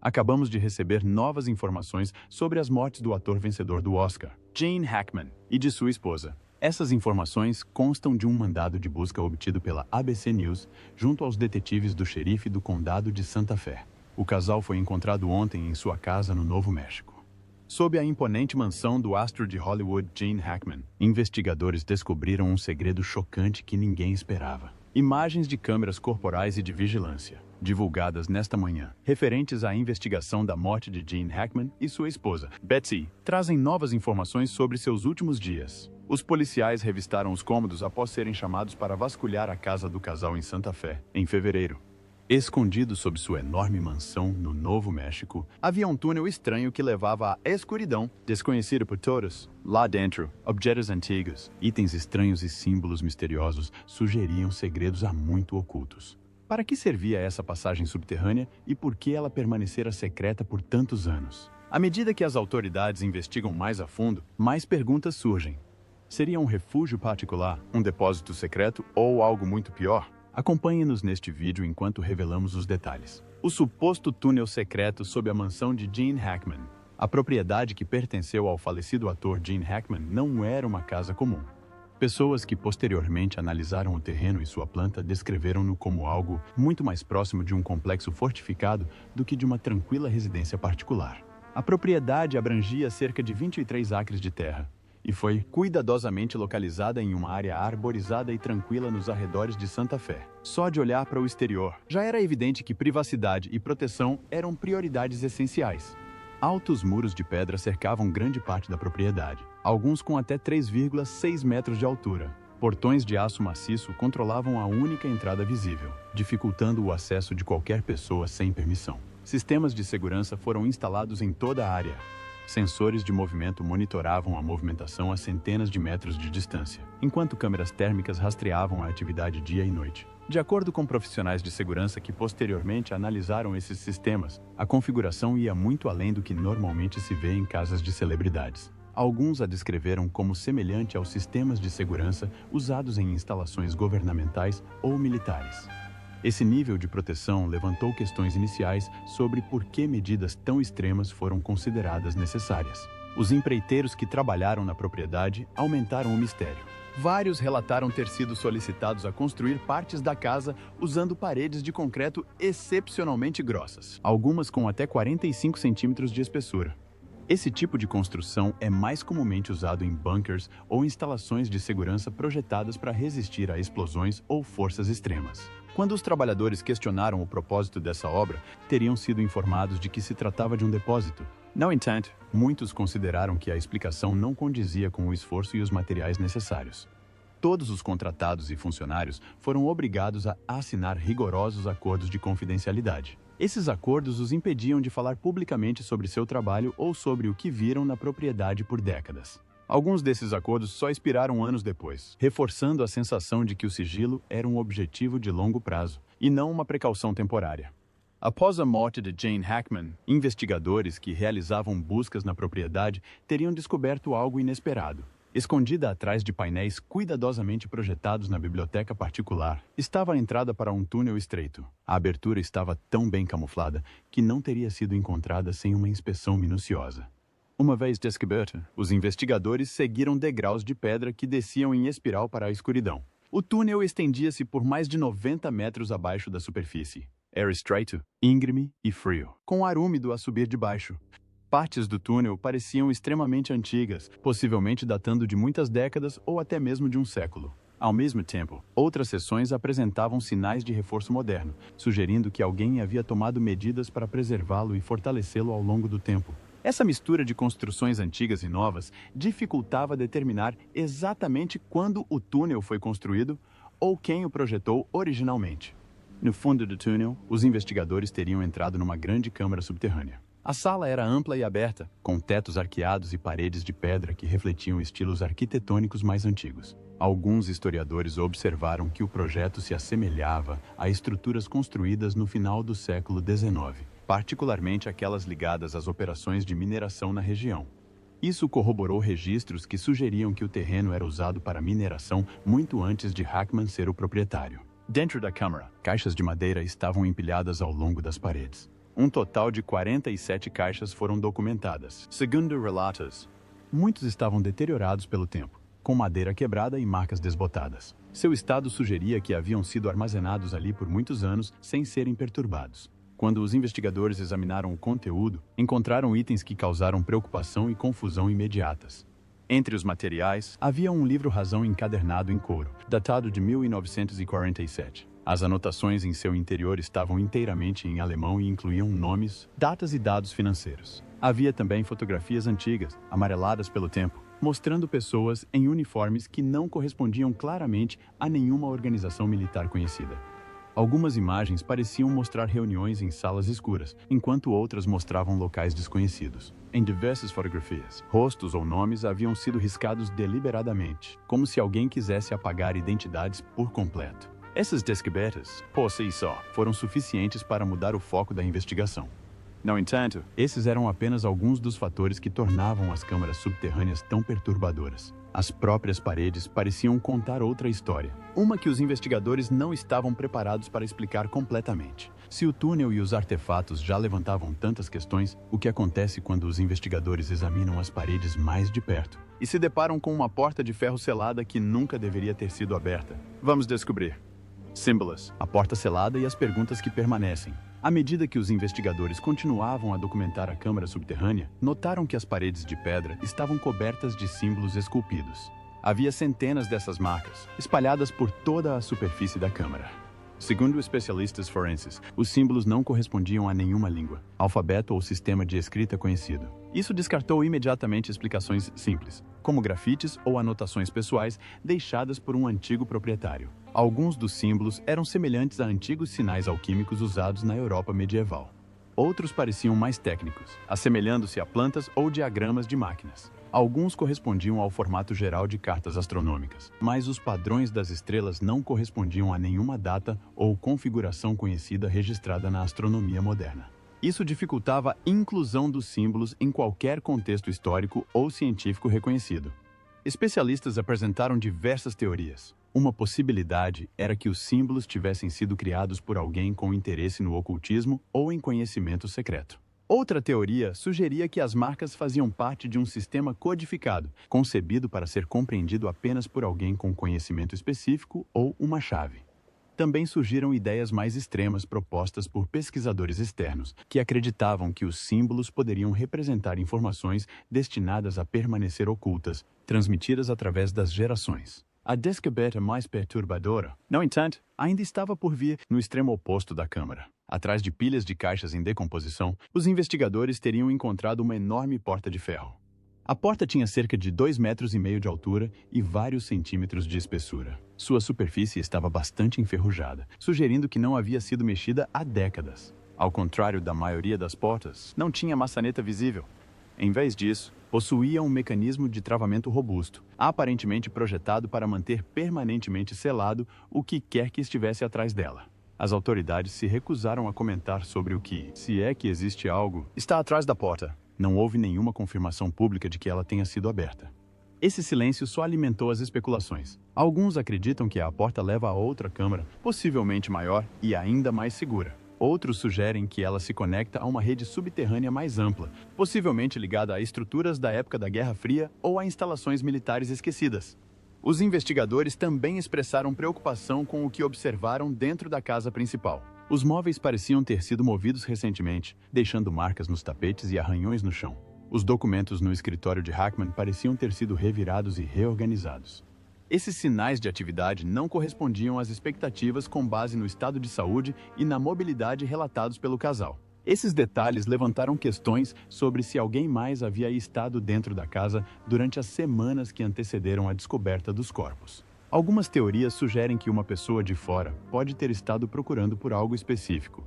Acabamos de receber novas informações sobre as mortes do ator vencedor do Oscar, Gene Hackman, e de sua esposa. Essas informações constam de um mandado de busca obtido pela ABC News junto aos detetives do xerife do condado de Santa Fé. O casal foi encontrado ontem em sua casa no Novo México. Sob a imponente mansão do astro de Hollywood Gene Hackman, investigadores descobriram um segredo chocante que ninguém esperava. Imagens de câmeras corporais e de vigilância, divulgadas nesta manhã, referentes à investigação da morte de Gene Hackman e sua esposa, Betsy, trazem novas informações sobre seus últimos dias. Os policiais revistaram os cômodos após serem chamados para vasculhar a casa do casal em Santa Fé, em fevereiro. Escondido sob sua enorme mansão no Novo México, havia um túnel estranho que levava à escuridão, desconhecido por todos. Lá dentro, objetos antigos, itens estranhos e símbolos misteriosos sugeriam segredos há muito ocultos. Para que servia essa passagem subterrânea e por que ela permanecera secreta por tantos anos? À medida que as autoridades investigam mais a fundo, mais perguntas surgem. Seria um refúgio particular, um depósito secreto ou algo muito pior? Acompanhe-nos neste vídeo enquanto revelamos os detalhes. O suposto túnel secreto sob a mansão de Gene Hackman. A propriedade que pertenceu ao falecido ator Gene Hackman não era uma casa comum. Pessoas que posteriormente analisaram o terreno e sua planta descreveram-no como algo muito mais próximo de um complexo fortificado do que de uma tranquila residência particular. A propriedade abrangia cerca de 23 acres de terra e foi cuidadosamente localizada em uma área arborizada e tranquila nos arredores de Santa Fé. Só de olhar para o exterior, já era evidente que privacidade e proteção eram prioridades essenciais. Altos muros de pedra cercavam grande parte da propriedade, alguns com até 3,6 metros de altura. Portões de aço maciço controlavam a única entrada visível, dificultando o acesso de qualquer pessoa sem permissão. Sistemas de segurança foram instalados em toda a área. Sensores de movimento monitoravam a movimentação a centenas de metros de distância, enquanto câmeras térmicas rastreavam a atividade dia e noite. De acordo com profissionais de segurança que posteriormente analisaram esses sistemas, a configuração ia muito além do que normalmente se vê em casas de celebridades. Alguns a descreveram como semelhante aos sistemas de segurança usados em instalações governamentais ou militares. Esse nível de proteção levantou questões iniciais sobre por que medidas tão extremas foram consideradas necessárias. Os empreiteiros que trabalharam na propriedade aumentaram o mistério. Vários relataram ter sido solicitados a construir partes da casa usando paredes de concreto excepcionalmente grossas, algumas com até 45 centímetros de espessura. Esse tipo de construção é mais comumente usado em bunkers ou instalações de segurança projetadas para resistir a explosões ou forças extremas. Quando os trabalhadores questionaram o propósito dessa obra, teriam sido informados de que se tratava de um depósito. No entanto, muitos consideraram que a explicação não condizia com o esforço e os materiais necessários. Todos os contratados e funcionários foram obrigados a assinar rigorosos acordos de confidencialidade. Esses acordos os impediam de falar publicamente sobre seu trabalho ou sobre o que viram na propriedade por décadas. Alguns desses acordos só expiraram anos depois, reforçando a sensação de que o sigilo era um objetivo de longo prazo e não uma precaução temporária. Após a morte de Gene Hackman, investigadores que realizavam buscas na propriedade teriam descoberto algo inesperado. Escondida atrás de painéis cuidadosamente projetados na biblioteca particular, estava a entrada para um túnel estreito. A abertura estava tão bem camuflada que não teria sido encontrada sem uma inspeção minuciosa. Uma vez descoberta, os investigadores seguiram degraus de pedra que desciam em espiral para a escuridão. O túnel estendia-se por mais de 90 metros abaixo da superfície. Era estreito, íngreme e frio, com ar úmido a subir de baixo. Partes do túnel pareciam extremamente antigas, possivelmente datando de muitas décadas ou até mesmo de um século. Ao mesmo tempo, outras seções apresentavam sinais de reforço moderno, sugerindo que alguém havia tomado medidas para preservá-lo e fortalecê-lo ao longo do tempo. Essa mistura de construções antigas e novas dificultava determinar exatamente quando o túnel foi construído ou quem o projetou originalmente. No fundo do túnel, os investigadores teriam entrado numa grande câmara subterrânea. A sala era ampla e aberta, com tetos arqueados e paredes de pedra que refletiam estilos arquitetônicos mais antigos. Alguns historiadores observaram que o projeto se assemelhava a estruturas construídas no final do século XIX, particularmente aquelas ligadas às operações de mineração na região. Isso corroborou registros que sugeriam que o terreno era usado para mineração muito antes de Hackman ser o proprietário. Dentro da câmara, caixas de madeira estavam empilhadas ao longo das paredes. Um total de 47 caixas foram documentadas. Segundo relatos, muitos estavam deteriorados pelo tempo, com madeira quebrada e marcas desbotadas. Seu estado sugeria que haviam sido armazenados ali por muitos anos sem serem perturbados. Quando os investigadores examinaram o conteúdo, encontraram itens que causaram preocupação e confusão imediatas. Entre os materiais, havia um livro-razão encadernado em couro, datado de 1947. As anotações em seu interior estavam inteiramente em alemão e incluíam nomes, datas e dados financeiros. Havia também fotografias antigas, amareladas pelo tempo, mostrando pessoas em uniformes que não correspondiam claramente a nenhuma organização militar conhecida. Algumas imagens pareciam mostrar reuniões em salas escuras, enquanto outras mostravam locais desconhecidos. Em diversas fotografias, rostos ou nomes haviam sido riscados deliberadamente, como se alguém quisesse apagar identidades por completo. Essas descobertas, por si só, foram suficientes para mudar o foco da investigação. No entanto, esses eram apenas alguns dos fatores que tornavam as câmaras subterrâneas tão perturbadoras. As próprias paredes pareciam contar outra história, uma que os investigadores não estavam preparados para explicar completamente. Se o túnel e os artefatos já levantavam tantas questões, o que acontece quando os investigadores examinam as paredes mais de perto e se deparam com uma porta de ferro selada que nunca deveria ter sido aberta? Vamos descobrir. Símbolos, a porta selada e as perguntas que permanecem. À medida que os investigadores continuavam a documentar a câmara subterrânea, notaram que as paredes de pedra estavam cobertas de símbolos esculpidos. Havia centenas dessas marcas, espalhadas por toda a superfície da câmara. Segundo especialistas forenses, os símbolos não correspondiam a nenhuma língua, alfabeto ou sistema de escrita conhecido. Isso descartou imediatamente explicações simples, como grafites ou anotações pessoais deixadas por um antigo proprietário. Alguns dos símbolos eram semelhantes a antigos sinais alquímicos usados na Europa medieval. Outros pareciam mais técnicos, assemelhando-se a plantas ou diagramas de máquinas. Alguns correspondiam ao formato geral de cartas astronômicas, mas os padrões das estrelas não correspondiam a nenhuma data ou configuração conhecida registrada na astronomia moderna. Isso dificultava a inclusão dos símbolos em qualquer contexto histórico ou científico reconhecido. Especialistas apresentaram diversas teorias. Uma possibilidade era que os símbolos tivessem sido criados por alguém com interesse no ocultismo ou em conhecimento secreto. Outra teoria sugeria que as marcas faziam parte de um sistema codificado, concebido para ser compreendido apenas por alguém com conhecimento específico ou uma chave. Também surgiram ideias mais extremas propostas por pesquisadores externos, que acreditavam que os símbolos poderiam representar informações destinadas a permanecer ocultas, transmitidas através das gerações. A descoberta mais perturbadora, no entanto, ainda estava por vir no extremo oposto da câmara. Atrás de pilhas de caixas em decomposição, os investigadores teriam encontrado uma enorme porta de ferro. A porta tinha cerca de 2,5 metros de altura e vários centímetros de espessura. Sua superfície estava bastante enferrujada, sugerindo que não havia sido mexida há décadas. Ao contrário da maioria das portas, não tinha maçaneta visível. Em vez disso, possuía um mecanismo de travamento robusto, aparentemente projetado para manter permanentemente selado o que quer que estivesse atrás dela. As autoridades se recusaram a comentar sobre o que, se é que existe algo, está atrás da porta. Não houve nenhuma confirmação pública de que ela tenha sido aberta. Esse silêncio só alimentou as especulações. Alguns acreditam que a porta leva a outra câmara, possivelmente maior e ainda mais segura. Outros sugerem que ela se conecta a uma rede subterrânea mais ampla, possivelmente ligada a estruturas da época da Guerra Fria ou a instalações militares esquecidas. Os investigadores também expressaram preocupação com o que observaram dentro da casa principal. Os móveis pareciam ter sido movidos recentemente, deixando marcas nos tapetes e arranhões no chão. Os documentos no escritório de Hackman pareciam ter sido revirados e reorganizados. Esses sinais de atividade não correspondiam às expectativas com base no estado de saúde e na mobilidade relatados pelo casal. Esses detalhes levantaram questões sobre se alguém mais havia estado dentro da casa durante as semanas que antecederam a descoberta dos corpos. Algumas teorias sugerem que uma pessoa de fora pode ter estado procurando por algo específico.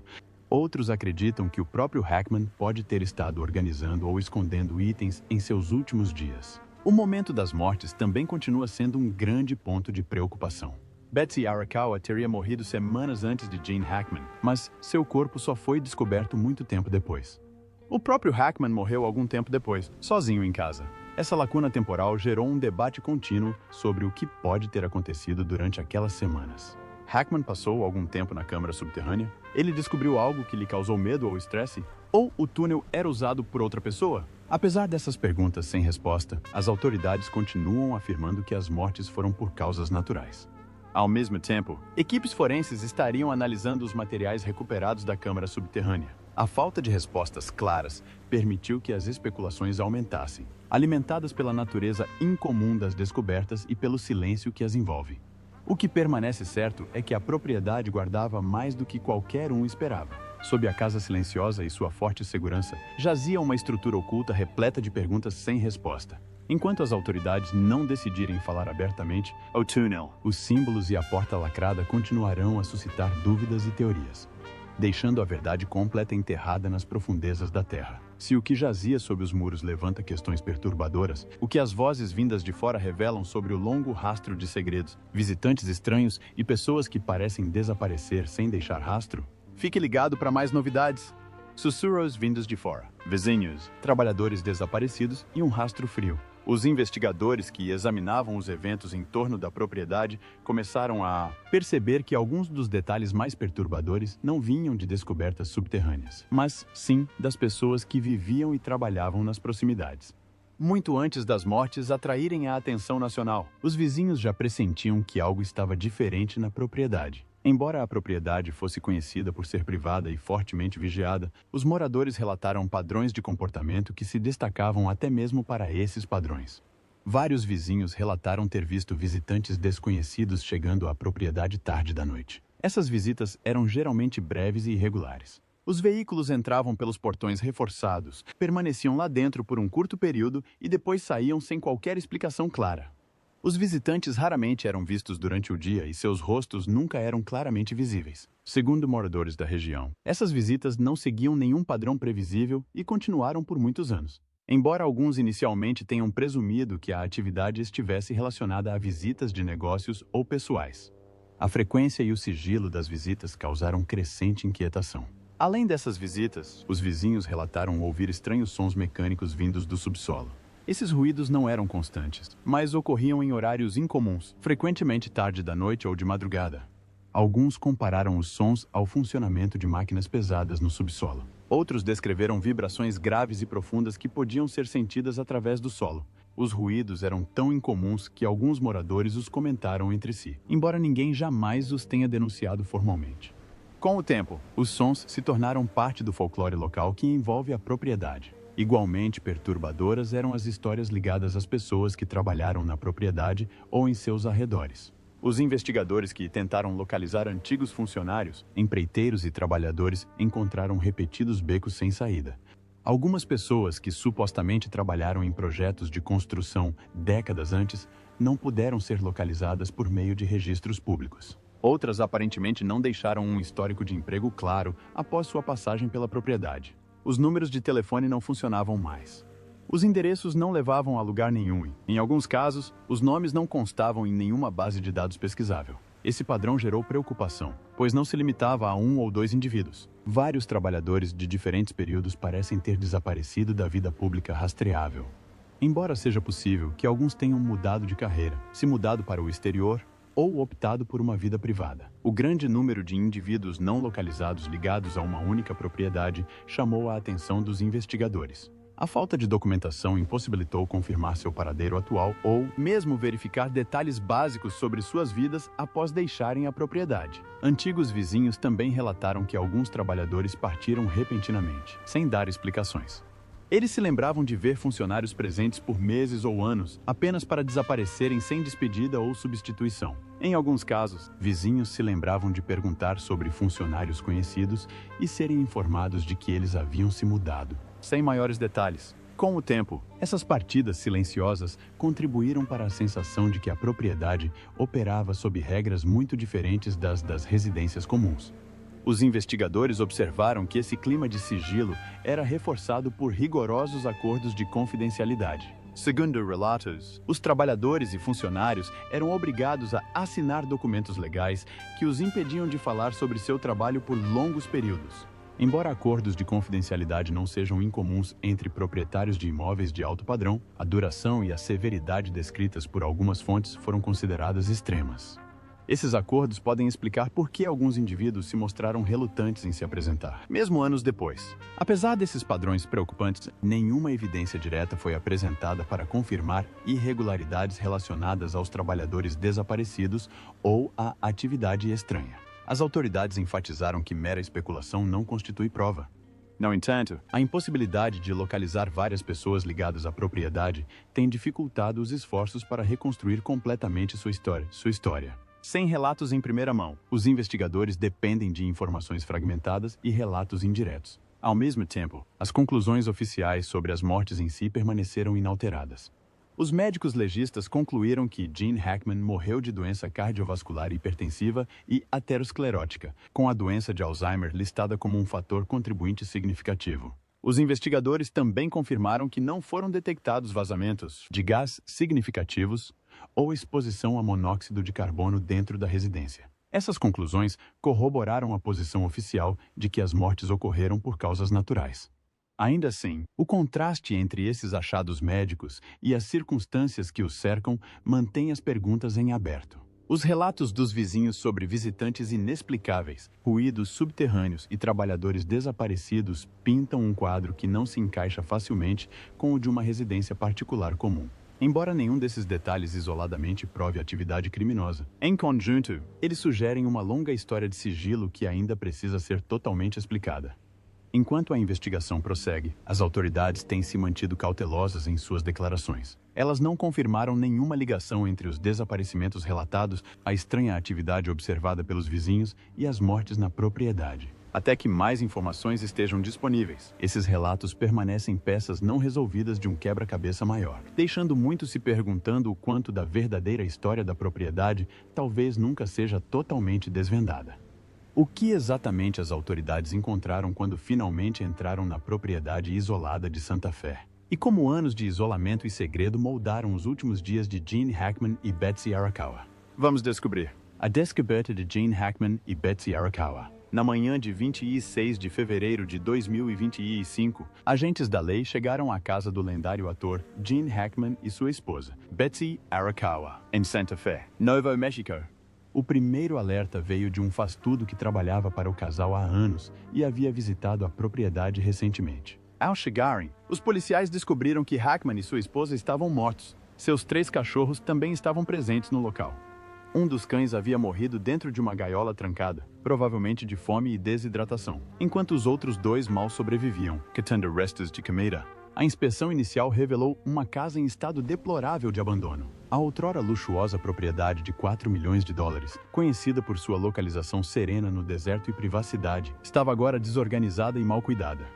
Outros acreditam que o próprio Hackman pode ter estado organizando ou escondendo itens em seus últimos dias. O momento das mortes também continua sendo um grande ponto de preocupação. Betsy Arakawa teria morrido semanas antes de Gene Hackman, mas seu corpo só foi descoberto muito tempo depois. O próprio Hackman morreu algum tempo depois, sozinho em casa. Essa lacuna temporal gerou um debate contínuo sobre o que pode ter acontecido durante aquelas semanas. Hackman passou algum tempo na câmara subterrânea? Ele descobriu algo que lhe causou medo ou estresse? Ou o túnel era usado por outra pessoa? Apesar dessas perguntas sem resposta, as autoridades continuam afirmando que as mortes foram por causas naturais. Ao mesmo tempo, equipes forenses estariam analisando os materiais recuperados da câmara subterrânea. A falta de respostas claras permitiu que as especulações aumentassem, alimentadas pela natureza incomum das descobertas e pelo silêncio que as envolve. O que permanece certo é que a propriedade guardava mais do que qualquer um esperava. Sob a casa silenciosa e sua forte segurança, jazia uma estrutura oculta repleta de perguntas sem resposta. Enquanto as autoridades não decidirem falar abertamente, o túnel, os símbolos e a porta lacrada continuarão a suscitar dúvidas e teorias, deixando a verdade completa enterrada nas profundezas da Terra. Se o que jazia sob os muros levanta questões perturbadoras, o que as vozes vindas de fora revelam sobre o longo rastro de segredos, visitantes estranhos e pessoas que parecem desaparecer sem deixar rastro? Fique ligado para mais novidades. Sussurros vindos de fora, vizinhos, trabalhadores desaparecidos e um rastro frio. Os investigadores que examinavam os eventos em torno da propriedade começaram a perceber que alguns dos detalhes mais perturbadores não vinham de descobertas subterrâneas, mas sim das pessoas que viviam e trabalhavam nas proximidades. Muito antes das mortes atraírem a atenção nacional, os vizinhos já pressentiam que algo estava diferente na propriedade. Embora a propriedade fosse conhecida por ser privada e fortemente vigiada, os moradores relataram padrões de comportamento que se destacavam até mesmo para esses padrões. Vários vizinhos relataram ter visto visitantes desconhecidos chegando à propriedade tarde da noite. Essas visitas eram geralmente breves e irregulares. Os veículos entravam pelos portões reforçados, permaneciam lá dentro por um curto período e depois saíam sem qualquer explicação clara. Os visitantes raramente eram vistos durante o dia e seus rostos nunca eram claramente visíveis. Segundo moradores da região, essas visitas não seguiam nenhum padrão previsível e continuaram por muitos anos. Embora alguns inicialmente tenham presumido que a atividade estivesse relacionada a visitas de negócios ou pessoais, a frequência e o sigilo das visitas causaram crescente inquietação. Além dessas visitas, os vizinhos relataram ouvir estranhos sons mecânicos vindos do subsolo. Esses ruídos não eram constantes, mas ocorriam em horários incomuns, frequentemente tarde da noite ou de madrugada. Alguns compararam os sons ao funcionamento de máquinas pesadas no subsolo. Outros descreveram vibrações graves e profundas que podiam ser sentidas através do solo. Os ruídos eram tão incomuns que alguns moradores os comentaram entre si, embora ninguém jamais os tenha denunciado formalmente. Com o tempo, os sons se tornaram parte do folclore local que envolve a propriedade. Igualmente perturbadoras eram as histórias ligadas às pessoas que trabalharam na propriedade ou em seus arredores. Os investigadores que tentaram localizar antigos funcionários, empreiteiros e trabalhadores encontraram repetidos becos sem saída. Algumas pessoas que supostamente trabalharam em projetos de construção décadas antes não puderam ser localizadas por meio de registros públicos. Outras aparentemente não deixaram um histórico de emprego claro após sua passagem pela propriedade. Os números de telefone não funcionavam mais. Os endereços não levavam a lugar nenhum e, em alguns casos, os nomes não constavam em nenhuma base de dados pesquisável. Esse padrão gerou preocupação, pois não se limitava a um ou dois indivíduos. Vários trabalhadores de diferentes períodos parecem ter desaparecido da vida pública rastreável. Embora seja possível que alguns tenham mudado de carreira, se mudado para o exterior ou optado por uma vida privada. O grande número de indivíduos não localizados ligados a uma única propriedade chamou a atenção dos investigadores. A falta de documentação impossibilitou confirmar seu paradeiro atual ou mesmo verificar detalhes básicos sobre suas vidas após deixarem a propriedade. Antigos vizinhos também relataram que alguns trabalhadores partiram repentinamente, sem dar explicações. Eles se lembravam de ver funcionários presentes por meses ou anos, apenas para desaparecerem sem despedida ou substituição. Em alguns casos, vizinhos se lembravam de perguntar sobre funcionários conhecidos e serem informados de que eles haviam se mudado, sem maiores detalhes. Com o tempo, essas partidas silenciosas contribuíram para a sensação de que a propriedade operava sob regras muito diferentes das residências comuns. Os investigadores observaram que esse clima de sigilo era reforçado por rigorosos acordos de confidencialidade. Segundo relatos, os trabalhadores e funcionários eram obrigados a assinar documentos legais que os impediam de falar sobre seu trabalho por longos períodos. Embora acordos de confidencialidade não sejam incomuns entre proprietários de imóveis de alto padrão, a duração e a severidade descritas por algumas fontes foram consideradas extremas. Esses acordos podem explicar por que alguns indivíduos se mostraram relutantes em se apresentar, mesmo anos depois. Apesar desses padrões preocupantes, nenhuma evidência direta foi apresentada para confirmar irregularidades relacionadas aos trabalhadores desaparecidos ou à atividade estranha. As autoridades enfatizaram que mera especulação não constitui prova. No entanto, a impossibilidade de localizar várias pessoas ligadas à propriedade tem dificultado os esforços para reconstruir completamente sua história. Sem relatos em primeira mão, os investigadores dependem de informações fragmentadas e relatos indiretos. Ao mesmo tempo, as conclusões oficiais sobre as mortes em si permaneceram inalteradas. Os médicos legistas concluíram que Gene Hackman morreu de doença cardiovascular hipertensiva e aterosclerótica, com a doença de Alzheimer listada como um fator contribuinte significativo. Os investigadores também confirmaram que não foram detectados vazamentos de gás significativos ou exposição a monóxido de carbono dentro da residência. Essas conclusões corroboraram a posição oficial de que as mortes ocorreram por causas naturais. Ainda assim, o contraste entre esses achados médicos e as circunstâncias que os cercam mantém as perguntas em aberto. Os relatos dos vizinhos sobre visitantes inexplicáveis, ruídos subterrâneos e trabalhadores desaparecidos pintam um quadro que não se encaixa facilmente com o de uma residência particular comum. Embora nenhum desses detalhes isoladamente prove atividade criminosa, em conjunto, eles sugerem uma longa história de sigilo que ainda precisa ser totalmente explicada. Enquanto a investigação prossegue, as autoridades têm se mantido cautelosas em suas declarações. Elas não confirmaram nenhuma ligação entre os desaparecimentos relatados, a estranha atividade observada pelos vizinhos e as mortes na propriedade. Até que mais informações estejam disponíveis, esses relatos permanecem peças não resolvidas de um quebra-cabeça maior, deixando muitos se perguntando o quanto da verdadeira história da propriedade talvez nunca seja totalmente desvendada. O que exatamente as autoridades encontraram quando finalmente entraram na propriedade isolada de Santa Fé? E como anos de isolamento e segredo moldaram os últimos dias de Gene Hackman e Betsy Arakawa? Vamos descobrir. A descoberta de Gene Hackman e Betsy Arakawa. Na manhã de 26 de fevereiro de 2025, agentes da lei chegaram à casa do lendário ator Gene Hackman e sua esposa, Betsy Arakawa, em Santa Fé, Novo México. O primeiro alerta veio de um faz-tudo que trabalhava para o casal há anos e havia visitado a propriedade recentemente. Ao chegarem, os policiais descobriram que Hackman e sua esposa estavam mortos. Seus 3 cachorros também estavam presentes no local. Um dos cães havia morrido dentro de uma gaiola trancada, provavelmente de fome e desidratação, enquanto os outros 2 mal sobreviviam, catando restos de comida. A inspeção inicial revelou uma casa em estado deplorável de abandono. A outrora luxuosa propriedade de $4 milhões, conhecida por sua localização serena no deserto e privacidade, estava agora desorganizada e mal cuidada.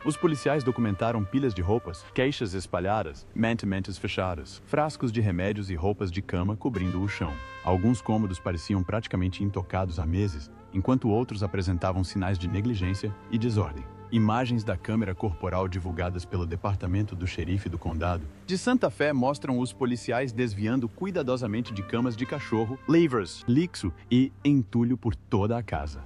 Os policiais documentaram pilhas de roupas, caixas espalhadas, mantimentos fechados, frascos de remédios e roupas de cama cobrindo o chão. Alguns cômodos pareciam praticamente intocados há meses, enquanto outros apresentavam sinais de negligência e desordem. Imagens da câmera corporal divulgadas pelo Departamento do Xerife do Condado de Santa Fé mostram os policiais desviando cuidadosamente de camas de cachorro, livros, lixo e entulho por toda a casa.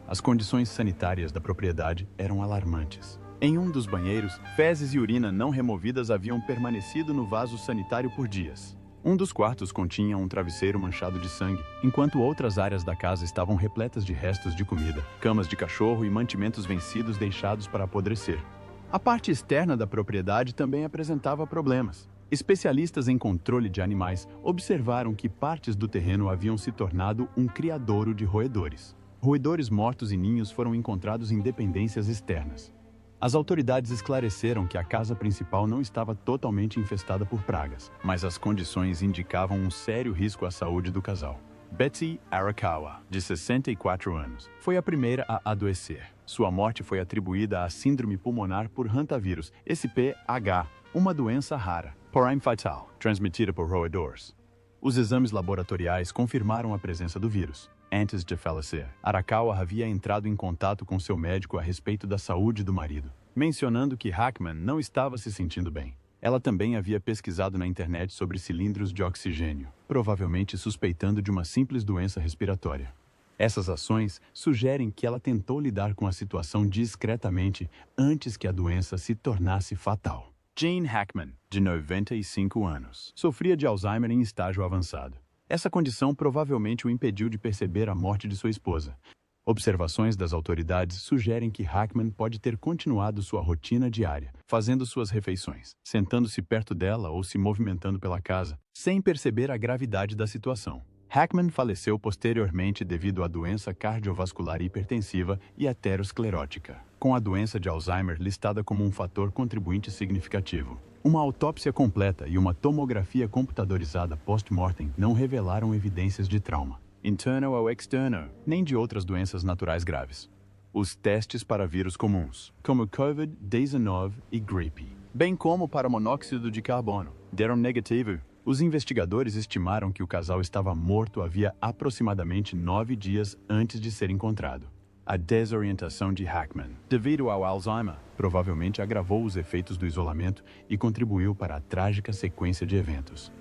As condições sanitárias da propriedade eram alarmantes. Em um dos banheiros, fezes e urina não removidas haviam permanecido no vaso sanitário por dias. Um dos quartos continha um travesseiro manchado de sangue, enquanto outras áreas da casa estavam repletas de restos de comida, camas de cachorro e mantimentos vencidos deixados para apodrecer. A parte externa da propriedade também apresentava problemas. Especialistas em controle de animais observaram que partes do terreno haviam se tornado um criadouro de roedores. Roedores mortos e ninhos foram encontrados em dependências externas. As autoridades esclareceram que a casa principal não estava totalmente infestada por pragas, mas as condições indicavam um sério risco à saúde do casal. Betsy Arakawa, de 64 anos, foi a primeira a adoecer. Sua morte foi atribuída à síndrome pulmonar por hantavirus, SPH, uma doença rara, porém fatal, transmitida por roedores. Os exames laboratoriais confirmaram a presença do vírus. Antes de falecer, Arakawa havia entrado em contato com seu médico a respeito da saúde do marido, mencionando que Hackman não estava se sentindo bem. Ela também havia pesquisado na internet sobre cilindros de oxigênio, provavelmente suspeitando de uma simples doença respiratória. Essas ações sugerem que ela tentou lidar com a situação discretamente antes que a doença se tornasse fatal. Gene Hackman, de 95 anos, sofria de Alzheimer em estágio avançado. Essa condição provavelmente o impediu de perceber a morte de sua esposa. Observações das autoridades sugerem que Hackman pode ter continuado sua rotina diária, fazendo suas refeições, sentando-se perto dela ou se movimentando pela casa, sem perceber a gravidade da situação. Hackman faleceu posteriormente devido à doença cardiovascular hipertensiva e aterosclerótica, com a doença de Alzheimer listada como um fator contribuinte significativo. Uma autópsia completa e uma tomografia computadorizada post-mortem não revelaram evidências de trauma, interno ou externo, nem de outras doenças naturais graves. Os testes para vírus comuns, como COVID-19 e gripe, bem como para monóxido de carbono, deram negativo. Os investigadores estimaram que o casal estava morto havia aproximadamente 9 dias antes de ser encontrado. A desorientação de Hackman, devido ao Alzheimer, provavelmente agravou os efeitos do isolamento e contribuiu para a trágica sequência de eventos.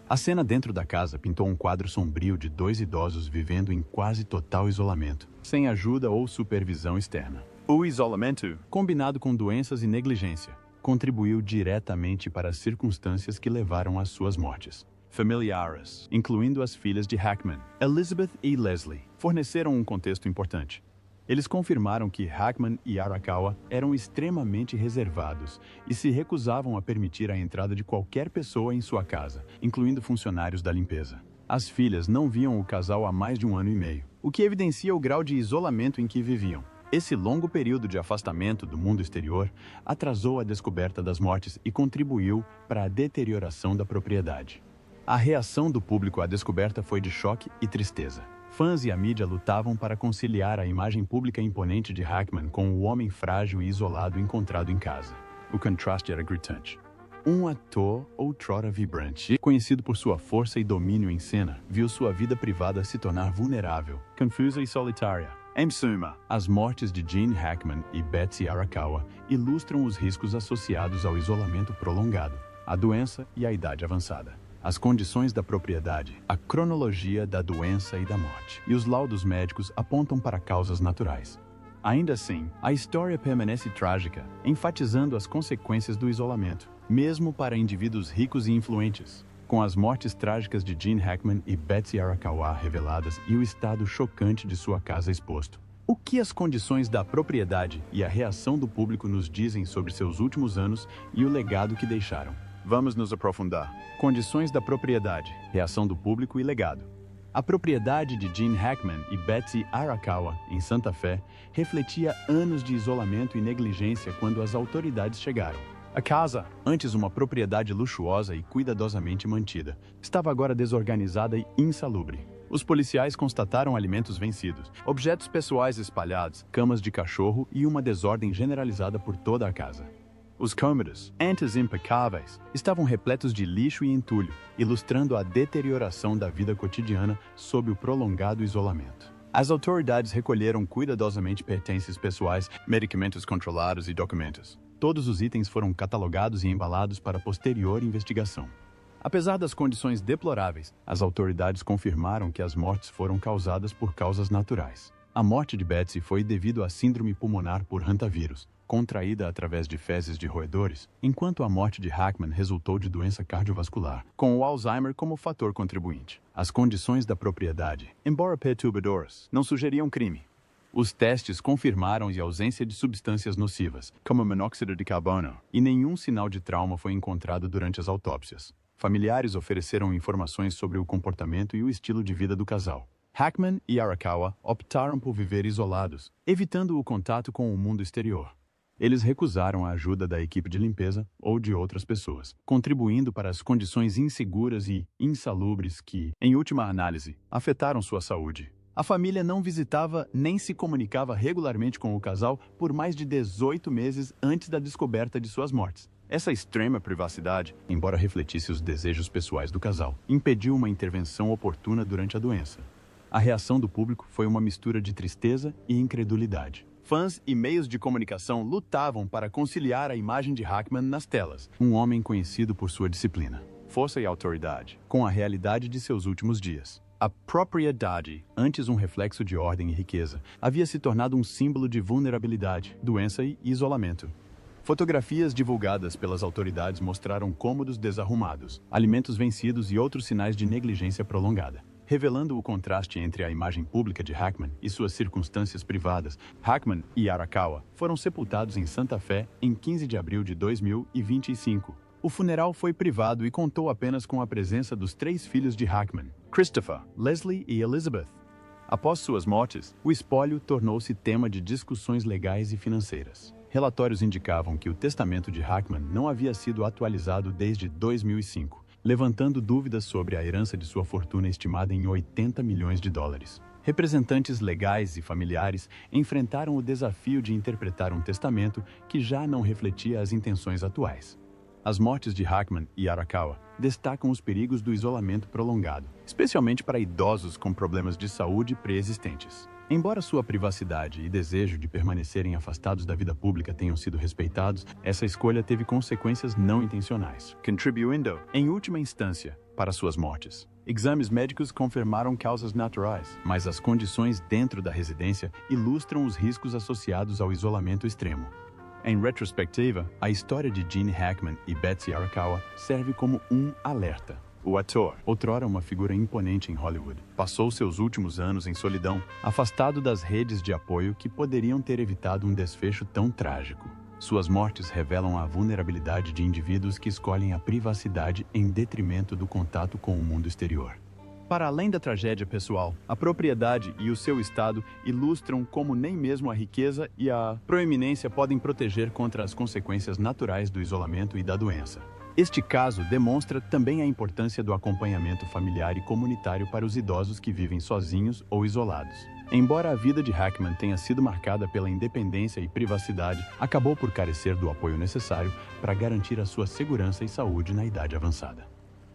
A cena dentro da casa pintou um quadro sombrio de 2 idosos vivendo em quase total isolamento, sem ajuda ou supervisão externa. O isolamento, combinado com doenças e negligência, contribuiu diretamente para as circunstâncias que levaram às suas mortes. Familiares, incluindo as filhas de Hackman, Elizabeth e Leslie, forneceram um contexto importante. Eles confirmaram que Hackman e Arakawa eram extremamente reservados e se recusavam a permitir a entrada de qualquer pessoa em sua casa, incluindo funcionários da limpeza. As filhas não viam o casal há mais de 1 ano e meio, o que evidencia o grau de isolamento em que viviam. Esse longo período de afastamento do mundo exterior atrasou a descoberta das mortes e contribuiu para a deterioração da propriedade. A reação do público à descoberta foi de choque e tristeza. Fãs e a mídia lutavam para conciliar a imagem pública imponente de Hackman com o homem frágil e isolado encontrado em casa. O contraste era gritante. Um ator outrora vibrante, conhecido por sua força e domínio em cena, viu sua vida privada se tornar vulnerável, confusa e solitária. Em suma, as mortes de Gene Hackman e Betsy Arakawa ilustram os riscos associados ao isolamento prolongado, a doença e a idade avançada. As condições da propriedade, a cronologia da doença e da morte, e os laudos médicos apontam para causas naturais. Ainda assim, a história permanece trágica, enfatizando as consequências do isolamento, mesmo para indivíduos ricos e influentes. Com as mortes trágicas de Gene Hackman e Betsy Arakawa reveladas e o estado chocante de sua casa exposto, o que as condições da propriedade e a reação do público nos dizem sobre seus últimos anos e o legado que deixaram? Vamos nos aprofundar. Condições da propriedade, reação do público e legado. A propriedade de Gene Hackman e Betsy Arakawa, em Santa Fé, refletia anos de isolamento e negligência quando as autoridades chegaram. A casa, antes uma propriedade luxuosa e cuidadosamente mantida, estava agora desorganizada e insalubre. Os policiais constataram alimentos vencidos, objetos pessoais espalhados, camas de cachorro e uma desordem generalizada por toda a casa. Os cômodos, antes impecáveis, estavam repletos de lixo e entulho, ilustrando a deterioração da vida cotidiana sob o prolongado isolamento. As autoridades recolheram cuidadosamente pertences pessoais, medicamentos controlados e documentos. Todos os itens foram catalogados e embalados para posterior investigação. Apesar das condições deploráveis, as autoridades confirmaram que as mortes foram causadas por causas naturais. A morte de Betsy foi devido à síndrome pulmonar por hantavirus, contraída através de fezes de roedores, enquanto a morte de Hackman resultou de doença cardiovascular, com o Alzheimer como fator contribuinte. As condições da propriedade, embora perturbadoras, não sugeriam crime. Os testes confirmaram a ausência de substâncias nocivas, como monóxido de carbono, e nenhum sinal de trauma foi encontrado durante as autópsias. Familiares ofereceram informações sobre o comportamento e o estilo de vida do casal. Hackman e Arakawa optaram por viver isolados, evitando o contato com o mundo exterior. Eles recusaram a ajuda da equipe de limpeza ou de outras pessoas, contribuindo para as condições inseguras e insalubres que, em última análise, afetaram sua saúde. A família não visitava nem se comunicava regularmente com o casal por mais de 18 meses antes da descoberta de suas mortes. Essa extrema privacidade, embora refletisse os desejos pessoais do casal, impediu uma intervenção oportuna durante a doença. A reação do público foi uma mistura de tristeza e incredulidade. Fãs e meios de comunicação lutavam para conciliar a imagem de Hackman nas telas, um homem conhecido por sua disciplina, força e autoridade, com a realidade de seus últimos dias. A propriedade, antes um reflexo de ordem e riqueza, havia se tornado um símbolo de vulnerabilidade, doença e isolamento. Fotografias divulgadas pelas autoridades mostraram cômodos desarrumados, alimentos vencidos e outros sinais de negligência prolongada. Revelando o contraste entre a imagem pública de Hackman e suas circunstâncias privadas, Hackman e Arakawa foram sepultados em Santa Fé em 15 de abril de 2025. O funeral foi privado e contou apenas com a presença dos 3 filhos de Hackman, Christopher, Leslie e Elizabeth. Após suas mortes, o espólio tornou-se tema de discussões legais e financeiras. Relatórios indicavam que o testamento de Hackman não havia sido atualizado desde 2005, levantando dúvidas sobre a herança de sua fortuna estimada em 80 milhões de dólares. Representantes legais e familiares enfrentaram o desafio de interpretar um testamento que já não refletia as intenções atuais. As mortes de Hackman e Arakawa destacam os perigos do isolamento prolongado, especialmente para idosos com problemas de saúde pré-existentes. Embora sua privacidade e desejo de permanecerem afastados da vida pública tenham sido respeitados, essa escolha teve consequências não intencionais, contribuindo, em última instância, para suas mortes. Exames médicos confirmaram causas naturais, mas as condições dentro da residência ilustram os riscos associados ao isolamento extremo. Em retrospectiva, a história de Gene Hackman e Betsy Arakawa serve como um alerta. O ator, outrora uma figura imponente em Hollywood, passou seus últimos anos em solidão, afastado das redes de apoio que poderiam ter evitado um desfecho tão trágico. Suas mortes revelam a vulnerabilidade de indivíduos que escolhem a privacidade em detrimento do contato com o mundo exterior. Para além da tragédia pessoal, a propriedade e o seu estado ilustram como nem mesmo a riqueza e a proeminência podem proteger contra as consequências naturais do isolamento e da doença. Este caso demonstra também a importância do acompanhamento familiar e comunitário para os idosos que vivem sozinhos ou isolados. Embora a vida de Hackman tenha sido marcada pela independência e privacidade, acabou por carecer do apoio necessário para garantir a sua segurança e saúde na idade avançada.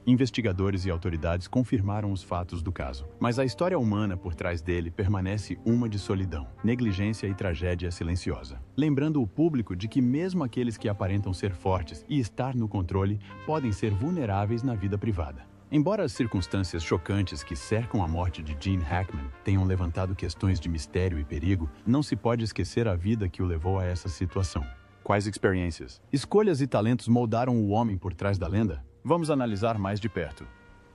Investigadores e autoridades confirmaram os fatos do caso, mas a história humana por trás dele permanece uma de solidão, negligência e tragédia silenciosa. Lembrando o público de que mesmo aqueles que aparentam ser fortes e estar no controle podem ser vulneráveis na vida privada. Embora as circunstâncias chocantes que cercam a morte de Gene Hackman tenham levantado questões de mistério e perigo, não se pode esquecer a vida que o levou a essa situação. Quais experiências, escolhas e talentos moldaram o homem por trás da lenda? Vamos analisar mais de perto.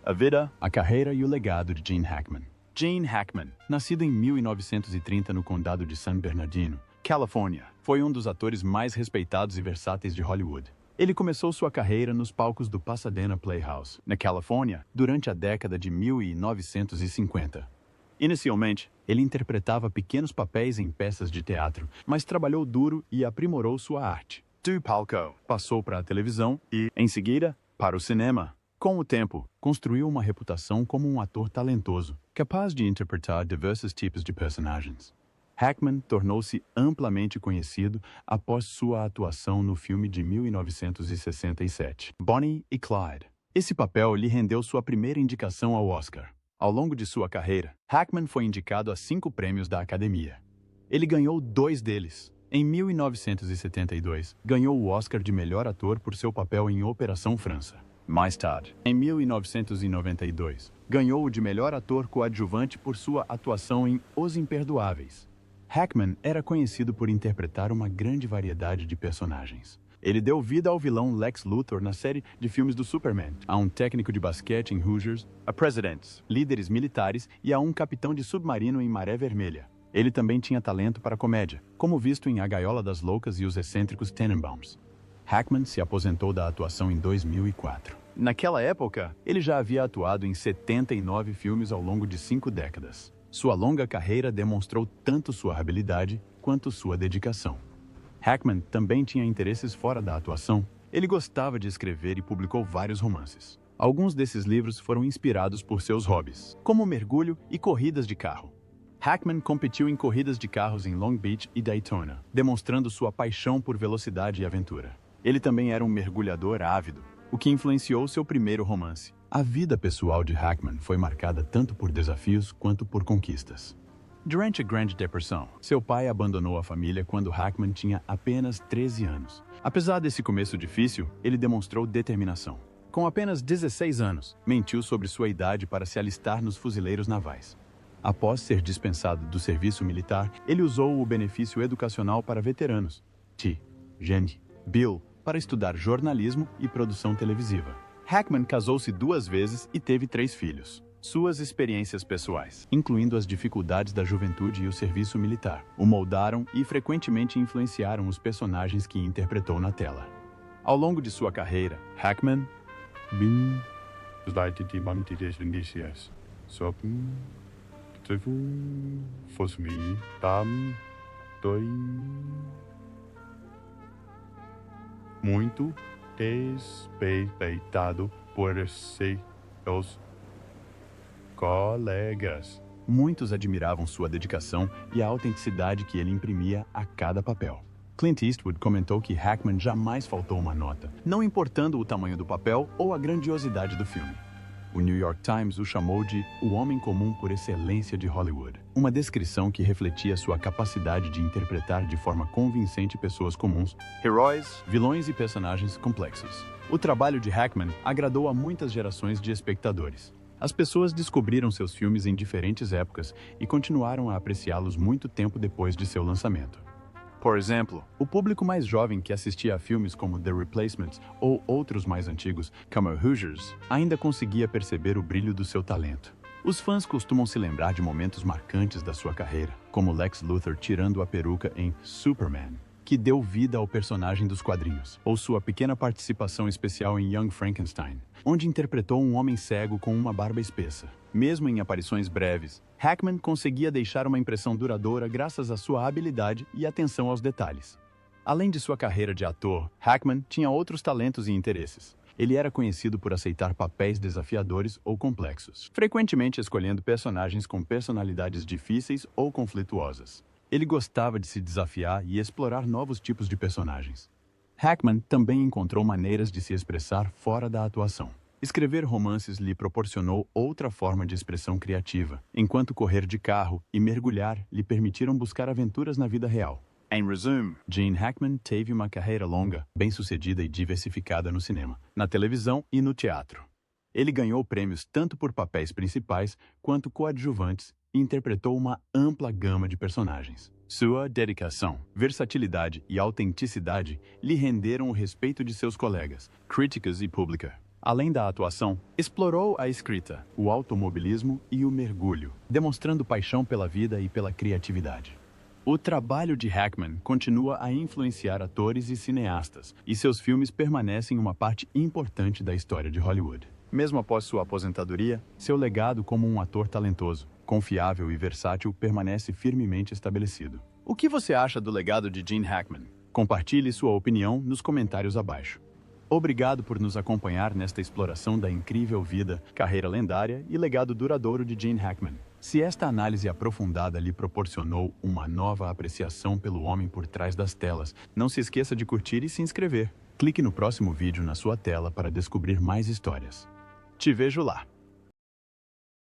A vida, a carreira e o legado de Gene Hackman. Gene Hackman, nascido em 1930 no condado de San Bernardino, Califórnia, foi um dos atores mais respeitados e versáteis de Hollywood. Ele começou sua carreira nos palcos do Pasadena Playhouse, na Califórnia, durante a década de 1950. Inicialmente, ele interpretava pequenos papéis em peças de teatro, mas trabalhou duro e aprimorou sua arte. Do palco, passou para a televisão e, em seguida, para o cinema. Com o tempo, construiu uma reputação como um ator talentoso, capaz de interpretar diversos tipos de personagens. Hackman tornou-se amplamente conhecido após sua atuação no filme de 1967, Bonnie e Clyde. Esse papel lhe rendeu sua primeira indicação ao Oscar. Ao longo de sua carreira, Hackman foi indicado a 5 prêmios da Academia. Ele ganhou 2 deles. Em 1972, ganhou o Oscar de melhor ator por seu papel em Operação França. Mais tarde, em 1992, ganhou o de melhor ator coadjuvante por sua atuação em Os Imperdoáveis. Hackman era conhecido por interpretar uma grande variedade de personagens. Ele deu vida ao vilão Lex Luthor na série de filmes do Superman, a um técnico de basquete em Hoosiers, a presidents, líderes militares e a um capitão de submarino em Maré Vermelha. Ele também tinha talento para comédia, como visto em A Gaiola das Loucas e Os Excêntricos Tenenbaums. Hackman se aposentou da atuação em 2004. Naquela época, ele já havia atuado em 79 filmes ao longo de 5 décadas. Sua longa carreira demonstrou tanto sua habilidade quanto sua dedicação. Hackman também tinha interesses fora da atuação. Ele gostava de escrever e publicou vários romances. Alguns desses livros foram inspirados por seus hobbies, como mergulho e corridas de carro. Hackman competiu em corridas de carros em Long Beach e Daytona, demonstrando sua paixão por velocidade e aventura. Ele também era um mergulhador ávido, o que influenciou seu primeiro romance. A vida pessoal de Hackman foi marcada tanto por desafios quanto por conquistas. Durante a Grande Depressão, seu pai abandonou a família quando Hackman tinha apenas 13 anos. Apesar desse começo difícil, ele demonstrou determinação. Com apenas 16 anos, mentiu sobre sua idade para se alistar nos fuzileiros navais. Após ser dispensado do serviço militar, ele usou o benefício educacional para veteranos, TGN, Bill para estudar jornalismo e produção televisiva. Hackman casou-se 2 vezes e teve 3 filhos. Suas experiências pessoais, incluindo as dificuldades da juventude e o serviço militar, o moldaram e frequentemente influenciaram os personagens que interpretou na tela. Ao longo de sua carreira, Hackman muito respeitado por seus colegas. Muitos admiravam sua dedicação e a autenticidade que ele imprimia a cada papel. Clint Eastwood comentou que Hackman jamais faltou uma nota, não importando o tamanho do papel ou a grandiosidade do filme. O New York Times o chamou de "o homem comum por excelência de Hollywood", uma descrição que refletia sua capacidade de interpretar de forma convincente pessoas comuns, heróis, vilões e personagens complexos. O trabalho de Hackman agradou a muitas gerações de espectadores. As pessoas descobriram seus filmes em diferentes épocas e continuaram a apreciá-los muito tempo depois de seu lançamento. Por exemplo, o público mais jovem que assistia a filmes como The Replacements ou outros mais antigos, como Hoosiers, ainda conseguia perceber o brilho do seu talento. Os fãs costumam se lembrar de momentos marcantes da sua carreira, como Lex Luthor tirando a peruca em Superman, que deu vida ao personagem dos quadrinhos, ou sua pequena participação especial em Young Frankenstein, onde interpretou um homem cego com uma barba espessa. Mesmo em aparições breves, Hackman conseguia deixar uma impressão duradoura graças à sua habilidade e atenção aos detalhes. Além de sua carreira de ator, Hackman tinha outros talentos e interesses. Ele era conhecido por aceitar papéis desafiadores ou complexos, frequentemente escolhendo personagens com personalidades difíceis ou conflituosas. Ele gostava de se desafiar e explorar novos tipos de personagens. Hackman também encontrou maneiras de se expressar fora da atuação. Escrever romances lhe proporcionou outra forma de expressão criativa, enquanto correr de carro e mergulhar lhe permitiram buscar aventuras na vida real. Em resumo, Gene Hackman teve uma carreira longa, bem-sucedida e diversificada no cinema, na televisão e no teatro. Ele ganhou prêmios tanto por papéis principais quanto coadjuvantes e interpretou uma ampla gama de personagens. Sua dedicação, versatilidade e autenticidade lhe renderam o respeito de seus colegas, críticos e público. Além da atuação, explorou a escrita, o automobilismo e o mergulho, demonstrando paixão pela vida e pela criatividade. O trabalho de Hackman continua a influenciar atores e cineastas, e seus filmes permanecem uma parte importante da história de Hollywood. Mesmo após sua aposentadoria, seu legado como um ator talentoso, confiável e versátil permanece firmemente estabelecido. O que você acha do legado de Gene Hackman? Compartilhe sua opinião nos comentários abaixo. Obrigado por nos acompanhar nesta exploração da incrível vida, carreira lendária e legado duradouro de Gene Hackman. Se esta análise aprofundada lhe proporcionou uma nova apreciação pelo homem por trás das telas, não se esqueça de curtir e se inscrever. Clique no próximo vídeo na sua tela para descobrir mais histórias. Te vejo lá!